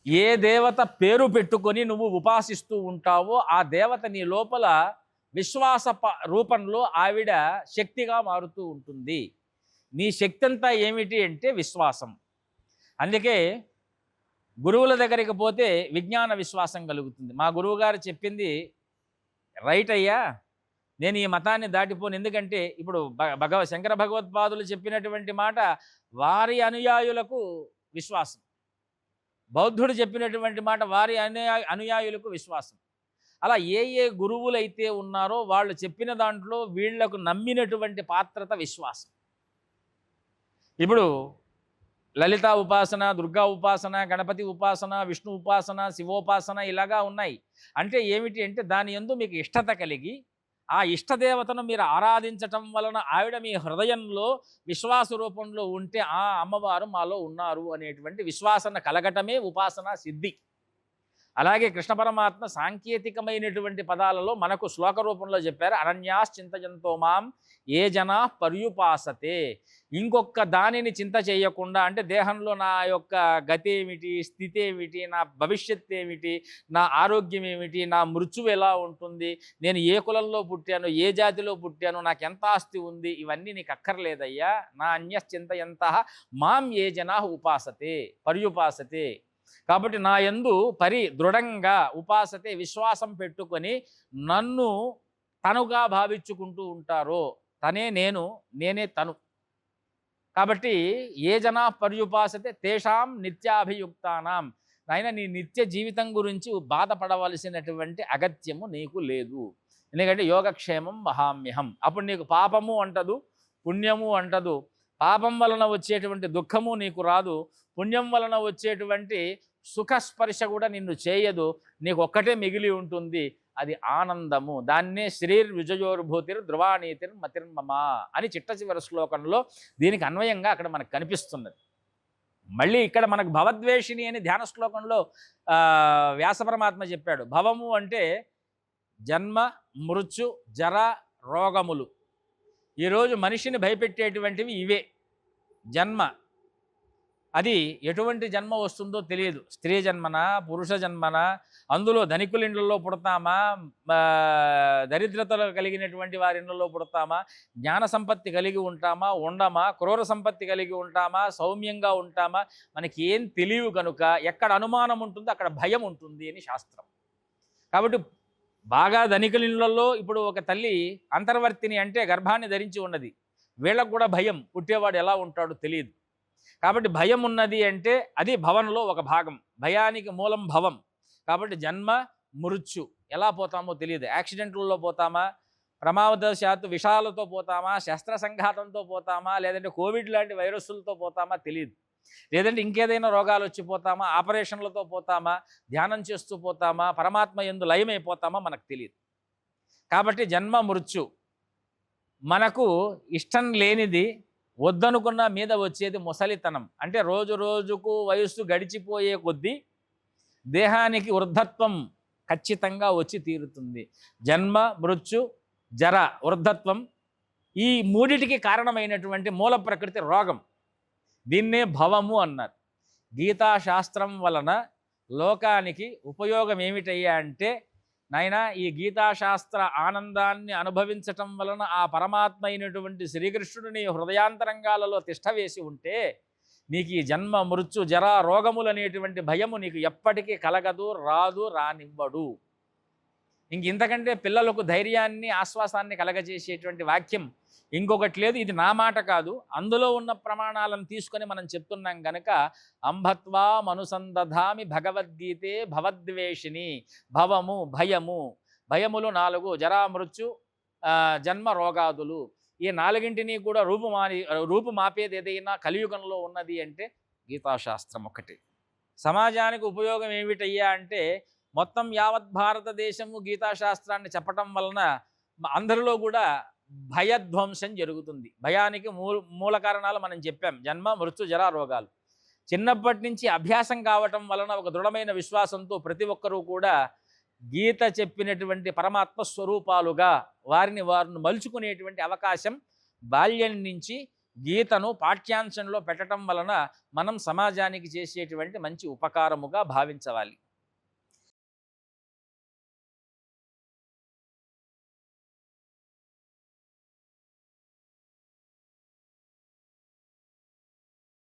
ఏ దేవత పేరు పెట్టుకొని నువ్వు ఉపాసిస్తూ ఉంటావో ఆ దేవత నీ లోపల విశ్వాస రూపంలో ఆవిడ శక్తిగా మారుతూ ఉంటుంది. నీ శక్తి అంతా ఏమిటి అంటే విశ్వాసం. అందుకే గురువుల దగ్గరికి పోతే విజ్ఞాన విశ్వాసం కలుగుతుంది. మా గురువుగారు చెప్పింది రైట్ అయ్యా, నేను ఈ మతాన్ని దాటిపోను. ఎందుకంటే ఇప్పుడు శంకర భగవత్పాదులు చెప్పినటువంటి మాట వారి అనుయాయులకు విశ్వాసం, బౌద్ధుడు చెప్పినటువంటి మాట వారి అనుయాయులకు విశ్వాసం. అలా ఏ గురువులైతే ఉన్నారో వాళ్ళు చెప్పిన దాంట్లో వీళ్లకు నమ్మినటువంటి పాత్రత విశ్వాసం. ఇప్పుడు లలిత ఉపాసన, దుర్గా ఉపాసన, గణపతి ఉపాసన, విష్ణు ఉపాసన, శివోపాసన ఇలాగా ఉన్నాయి. అంటే ఏమిటి అంటే దాని యందు మీకు ఇష్టత కలిగి ఆ ఇష్టదేవతను మీరు ఆరాధించటం వలన ఆవిడ మీ హృదయంలో విశ్వాస రూపంలో ఉంటే ఆ అమ్మవారు మాలో ఉన్నారు అనేటువంటి విశ్వాసన కలగటమే ఉపాసన సిద్ధి. అలాగే కృష్ణ పరమాత్మ సాంకేతికమైనటువంటి పదాలలో మనకు శ్లోక రూపంలో చెప్పారు, అనన్యాశ్చింతయంతో మాం ఏ జనా పర్యుపాసతే. ఇంకొక దానిని చింత చేయకుండా, అంటే దేహంలో నా యొక్క గతి ఏమిటి, స్థితి ఏమిటి, నా భవిష్యత్తు ఏమిటి, నా ఆరోగ్యం ఏమిటి, నా మృత్యువు ఎలా ఉంటుంది, నేను ఏ కులంలో పుట్టాను, ఏ జాతిలో పుట్టాను, నాకు ఎంత ఆస్తి ఉంది, ఇవన్నీ నీకు అక్కర్లేదయ్యా. నా అన్యశ్చింతయంత మాం ఏ జనా ఉపాసతే పర్యుపాసతే. కాబట్టి నా యందు దృఢంగా ఉపాసతే విశ్వాసం పెట్టుకొని నన్ను తనుగా భావించుకుంటూ ఉంటారో, తనే నేను, నేనే తను. కాబట్టి ఏ జనా పర్యుపాసతే తేషాం నిత్యాభియుక్తానాం. నాయన నీ నిత్య జీవితం గురించి బాధపడవలసినటువంటి అగత్యము నీకు లేదు. ఎందుకంటే యోగక్షేమం వహామ్యహం. అప్పుడు నీకు పాపము అంటదు, పుణ్యము అంటదు. పాపం వలన వచ్చేటువంటి దుఃఖము నీకు రాదు, పుణ్యం వలన వచ్చేటువంటి సుఖస్పర్శ కూడా నిన్ను చేయదు. నీకు ఒక్కటే మిగిలి ఉంటుంది, అది ఆనందము. దాన్నే శ్రీర్విజయోర్భూతిర్ ధ్రువానీతిర్ మతిర్మమ అని చిట్ట చివరి శ్లోకంలో దీనికి అన్వయంగా అక్కడ మనకు కనిపిస్తున్నది. మళ్ళీ ఇక్కడ మనకు భవద్వేషిణి అని ధ్యాన శ్లోకంలో వ్యాసపరమాత్మ చెప్పాడు. భవము అంటే జన్మ, మృత్యు, జర, రోగములు. ఈరోజు మనిషిని భయపెట్టేటువంటివి ఇవే. జన్మ, అది ఎటువంటి జన్మ వస్తుందో తెలియదు. స్త్రీ జన్మన, పురుష జన్మన, అందులో ధనికుల ఇండ్లలో పుడతామా, దరిద్రతలు కలిగినటువంటి వారి ఇండ్లలో పుడతామా, జ్ఞాన సంపత్తి కలిగి ఉంటామా, ఉండమా, క్రూర సంపత్తి కలిగి ఉంటామా, సౌమ్యంగా ఉంటామా, మనకి ఏం తెలియవు. కనుక ఎక్కడ అనుమానం ఉంటుందో అక్కడ భయం ఉంటుంది అని శాస్త్రం. కాబట్టి బాగా ధనికుల ఇండ్లలో ఇప్పుడు ఒక తల్లి అంతర్వర్తిని అంటే గర్భాన్ని ధరించి ఉన్నది, వీళ్ళకు కూడా భయం, పుట్టేవాడు ఎలా ఉంటాడో తెలియదు. కాబట్టి భయం ఉన్నది అంటే అది భవనంలో ఒక భాగం. భయానికి మూలం భవం. కాబట్టి జన్మ, మృత్యు ఎలా పోతామో తెలియదు. యాక్సిడెంట్లలో పోతామా, ప్రమాదవశాత్తు విషాలతో పోతామా, శస్త్ర సంఘాతంతో పోతామా, లేదంటే కోవిడ్ లాంటి వైరస్సులతో పోతామా తెలియదు. లేదంటే ఇంకేదైనా రోగాలు వచ్చిపోతామా, ఆపరేషన్లతో పోతామా, ధ్యానం చేస్తూ పోతామా, పరమాత్మ యందు లయమైపోతామా మనకు తెలియదు. కాబట్టి జన్మ, మృత్యు మనకు ఇష్టం లేనిది, వద్దనుకున్న మీద వచ్చేది ముసలితనం. అంటే రోజు రోజుకు వయస్సు గడిచిపోయే కొద్దీ దేహానికి వృద్ధత్వం ఖచ్చితంగా వచ్చి తీరుతుంది. జన్మ, మృత్యు, జర, వృద్ధత్వం ఈ మూడిటికి కారణమైనటువంటి మూల ప్రకృతి రోగం. దీన్నే భవము అన్నారు. గీతాశాస్త్రం వలన లోకానికి ఉపయోగం ఏమిటయ్యా అంటే, నాయన ఈ గీతాశాస్త్ర ఆనందాన్ని అనుభవించటం వలన ఆ పరమాత్మ అయినటువంటి శ్రీకృష్ణుడిని హృదయాంతరంగాలలో తిష్టవేసి ఉంటే నీకు ఈ జన్మ, మృత్యు, జర, రోగములు అనేటువంటి భయము నీకు ఎప్పటికీ కలగదు, రాదు, రానివ్వడు. ఇంతకంటే పిల్లలకు ధైర్యాన్ని, ఆశ్వాసాన్ని కలగజేసేటువంటి వాక్యం ఇంకొకటి లేదు. ఇది నా మాట కాదు, అందులో ఉన్న ప్రమాణాలను తీసుకొని మనం చెప్తున్నాం కనుక అంభత్వా మనుసందధామి భగవద్గీతే భవద్వేషిణి. భవము, భయము, భయములు 4, జరా, మృత్యు, జన్మ, రోగాదులు. ఈ 4ంటిని కూడా రూపుమాపేది ఏదైనా కలియుగంలో ఉన్నది అంటే గీతాశాస్త్రం ఒకటి. సమాజానికి ఉపయోగం ఏమిటయ్యా అంటే మొత్తం యావత్ భారతదేశము గీతాశాస్త్రాన్ని చెప్పటం వలన అందరిలో కూడా భయధ్వంసం జరుగుతుంది. భయానికి మూల కారణాలు మనం చెప్పాం, జన్మ, మృత్యు, జర, రోగాలు. చిన్నప్పటి నుంచి అభ్యాసం కావటం వలన ఒక దృఢమైన విశ్వాసంతో ప్రతి ఒక్కరూ కూడా గీత చెప్పినటువంటి పరమాత్మ స్వరూపాలుగా వారిని మలుచుకునేటువంటి అవకాశం బాల్యం నుంచి గీతను పాఠ్యాంశంలో పెట్టడం వలన మనం సమాజానికి చేసేటువంటి మంచి ఉపకారముగా భావించవాలి.